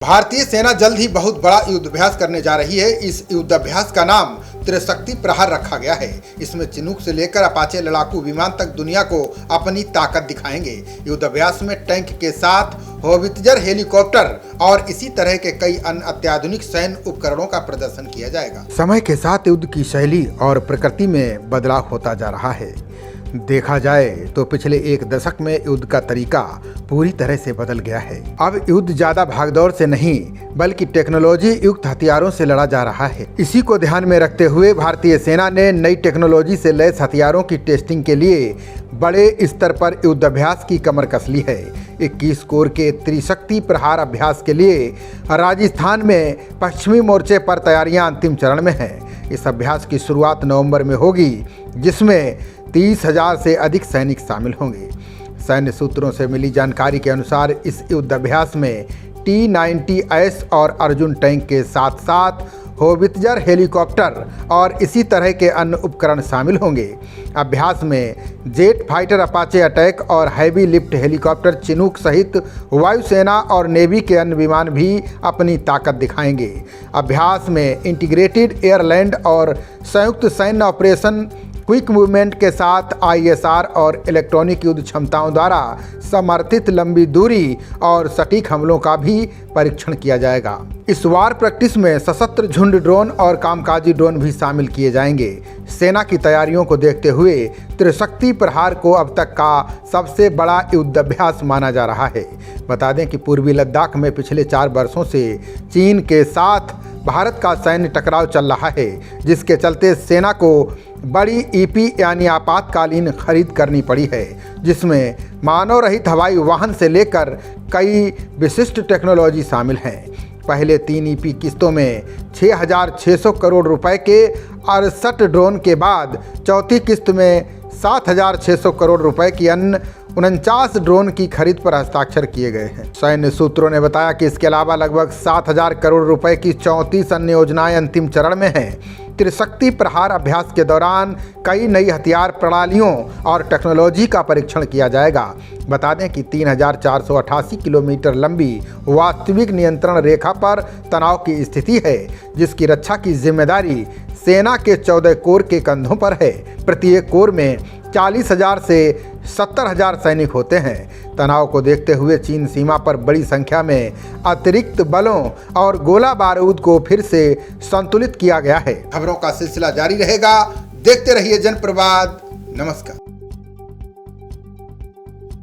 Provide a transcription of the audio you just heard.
भारतीय सेना जल्द ही बहुत बड़ा युद्धाभ्यास करने जा रही है। इस युद्धाभ्यास का नाम त्रिशक्ति प्रहार रखा गया है। इसमें चिनूक से लेकर अपाचे लड़ाकू विमान तक दुनिया को अपनी ताकत दिखाएंगे। युद्धाभ्यास में टैंक के साथ होवित्जर, हेलीकॉप्टर और इसी तरह के कई अन्य अत्याधुनिक सैन्य उपकरणों का प्रदर्शन किया जाएगा। समय के साथ युद्ध की शैली और प्रकृति में बदलाव होता जा रहा है। देखा जाए तो पिछले एक दशक में युद्ध का तरीका पूरी तरह से बदल गया है। अब युद्ध ज्यादा भागदौड़ से नहीं बल्कि टेक्नोलॉजी युक्त हथियारों से लड़ा जा रहा है। इसी को ध्यान में रखते हुए भारतीय सेना ने नई टेक्नोलॉजी से लैस हथियारों की टेस्टिंग के लिए बड़े स्तर पर युद्धाभ्यास की कमर कस ली है। 21 कोर के त्रिशक्ति प्रहार अभ्यास के लिए राजस्थान में पश्चिमी मोर्चे पर तैयारियां अंतिम चरण में हैं। इस अभ्यास की शुरुआत नवंबर में होगी, जिसमें 30,000 से अधिक सैनिक शामिल होंगे। सैन्य सूत्रों से मिली जानकारी के अनुसार इस युद्धाभ्यास में T-90S और अर्जुन टैंक के साथ साथ होवित्जर, हेलीकॉप्टर और इसी तरह के अन्य उपकरण शामिल होंगे। अभ्यास में जेट फाइटर, अपाचे अटैक और हैवी लिफ्ट हेलीकॉप्टर चिनूक सहित वायुसेना और नेवी के अन्य विमान भी अपनी ताकत दिखाएंगे। अभ्यास में इंटीग्रेटेड एयरलैंड और संयुक्त सैन्य ऑपरेशन क्विक मूवमेंट के साथ ISR और इलेक्ट्रॉनिक युद्ध क्षमताओं द्वारा समर्थित लंबी दूरी और सटीक हमलों का भी परीक्षण किया जाएगा। इस वार प्रैक्टिस में सशस्त्र झुंड ड्रोन और कामकाजी ड्रोन भी शामिल किए जाएंगे। सेना की तैयारियों को देखते हुए त्रिशक्ति प्रहार को अब तक का सबसे बड़ा युद्धाभ्यास माना जा रहा है। बता दें कि पूर्वी लद्दाख में पिछले 4 वर्षों से चीन के साथ भारत का सैन्य टकराव चल रहा है, जिसके चलते सेना को बड़ी EP यानी आपातकालीन खरीद करनी पड़ी है, जिसमें मानव रहित हवाई वाहन से लेकर कई विशिष्ट टेक्नोलॉजी शामिल हैं। पहले 3 EP किस्तों में 6,600 करोड़ रुपए के 68 ड्रोन के बाद चौथी किस्त में 7,600 करोड़ रुपए की अन्य 49 ड्रोन की खरीद पर हस्ताक्षर किए गए हैं। सैन्य सूत्रों ने बताया कि इसके अलावा लगभग 7,000 करोड़ रुपए की 34 अन्य योजनाएं अंतिम चरण में हैं। त्रिशक्ति प्रहार अभ्यास के दौरान कई नई हथियार प्रणालियों और टेक्नोलॉजी का परीक्षण किया जाएगा। बता दें कि 3,488 किलोमीटर लंबी वास्तविक नियंत्रण रेखा पर तनाव की स्थिति है, जिसकी रक्षा की जिम्मेदारी सेना के 14 कोर के कंधों पर है। प्रत्येक कोर में 40,000 से 70,000 सैनिक होते हैं। तनाव को देखते हुए चीन सीमा पर बड़ी संख्या में अतिरिक्त बलों और गोला बारूद को फिर से संतुलित किया गया है। खबरों का सिलसिला जारी रहेगा। देखते रहिए जनप्रवाद। नमस्कार।